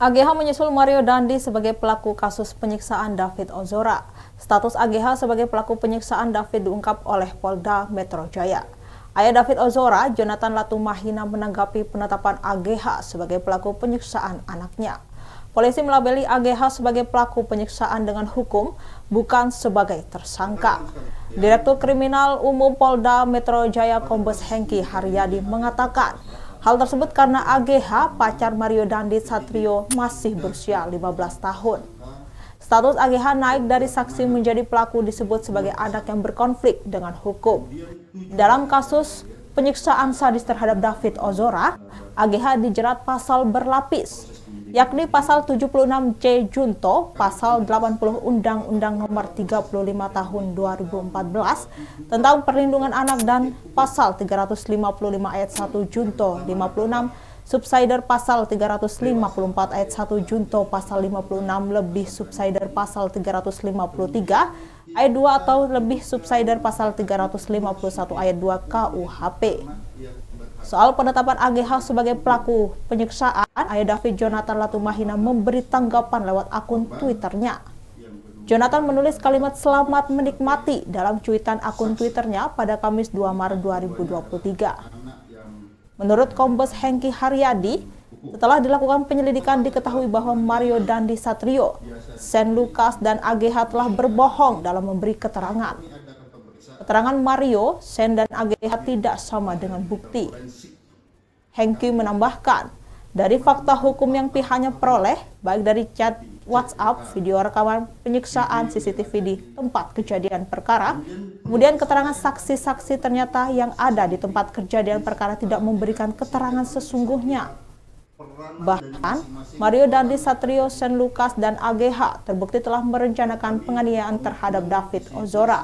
AGH menyusul Mario Dandi sebagai pelaku kasus penyiksaan David Ozora. Status AGH sebagai pelaku penyiksaan David diungkap oleh Polda Metro Jaya. Ayah David Ozora, Jonathan Latumahina, menanggapi penetapan AGH sebagai pelaku penyiksaan anaknya. Polisi melabeli AGH sebagai pelaku penyiksaan dengan hukum, bukan sebagai tersangka. Direktur Kriminal Umum Polda Metro Jaya Kombes Hengki Haryadi mengatakan, hal tersebut karena AGH, pacar Mario Dandi Satrio, masih berusia 15 tahun. Status AGH naik dari saksi menjadi pelaku disebut sebagai anak yang berkonflik dengan hukum. Dalam kasus penyiksaan sadis terhadap David Ozora, AGH dijerat pasal berlapis, yakni pasal 76C Junto, pasal 80 Undang-Undang Nomor 35 Tahun 2014 tentang Perlindungan Anak dan pasal 355 ayat 1 Junto 56 subsider pasal 354 ayat 1 Junto pasal 56 lebih subsider pasal 353 ayat 2 atau lebih subsider pasal 351 ayat 2 KUHP. Soal penetapan AGH sebagai pelaku penyiksaan, ayah David Jonathan Latumahina memberi tanggapan lewat akun Twitternya. Jonathan menulis kalimat selamat menikmati dalam cuitan akun Twitternya pada Kamis 2 Maret 2023. Menurut Kombes Hengki Haryadi, setelah dilakukan penyelidikan diketahui bahwa Mario Dandi Satrio, Sen Lukas, dan AGH telah berbohong dalam memberi keterangan. Keterangan Mario, Sen, dan AGH tidak sama dengan bukti. Hengki menambahkan, dari fakta hukum yang pihaknya peroleh, baik dari chat WhatsApp, video rekaman penyiksaan CCTV di tempat kejadian perkara, kemudian keterangan saksi-saksi ternyata yang ada di tempat kejadian perkara tidak memberikan keterangan sesungguhnya. Bahkan, Mario Dandi Satrio, Sen Lukas, dan AGH terbukti telah merencanakan penganiayaan terhadap David Ozora.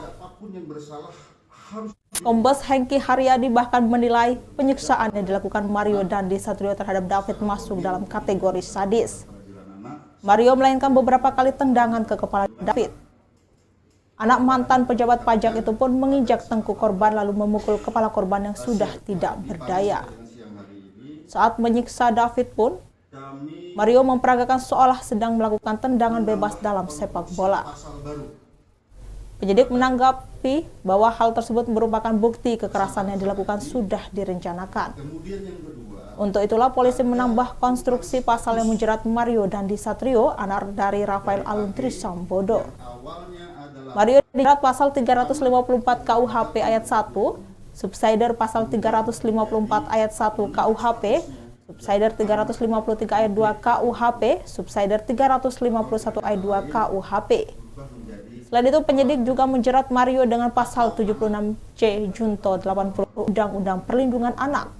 Kombes Hengki Haryadi bahkan menilai penyiksaan yang dilakukan Mario Dandi Satrio terhadap David masuk dalam kategori sadis. Mario melainkan beberapa kali tendangan ke kepala David. Anak mantan pejabat pajak itu pun menginjak tengkuk korban lalu memukul kepala korban yang sudah tidak berdaya. Saat menyiksa David pun, Mario memperagakan seolah sedang melakukan tendangan bebas dalam sepak bola. Penyidik menanggapi bahwa hal tersebut merupakan bukti kekerasan yang dilakukan sudah direncanakan. Untuk itulah polisi menambah konstruksi pasal yang menjerat Mario Dandi Satrio, anak dari Rafael Aluntri Sambodo. Mario dijerat pasal 354 KUHP ayat 1, subsider pasal 354 ayat 1 KUHP, subsider 353 ayat 2 KUHP, subsider 351 ayat 2 KUHP. Selain itu, penyidik juga menjerat Mario dengan pasal 76C Junto 80 Undang-Undang Perlindungan Anak.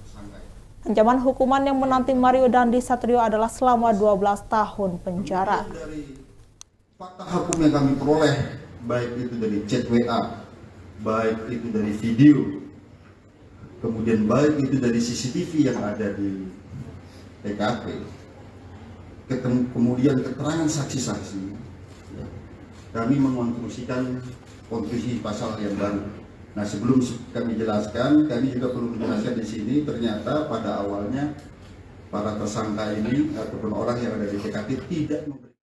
Ancaman hukuman yang menanti Mario Dandi Satrio adalah selama 12 tahun penjara. Dari fakta hukum yang kami peroleh, baik itu dari chat WA, baik itu dari video, kemudian baik itu dari CCTV yang ada di TKP, kemudian keterangan saksi-saksi, kami mengonstruksikan konstruksi pasal yang baru. Nah, sebelum kami jelaskan, kami juga perlu menjelaskan di sini, ternyata pada awalnya para tersangka ini ataupun orang yang ada di TKP tidak memberi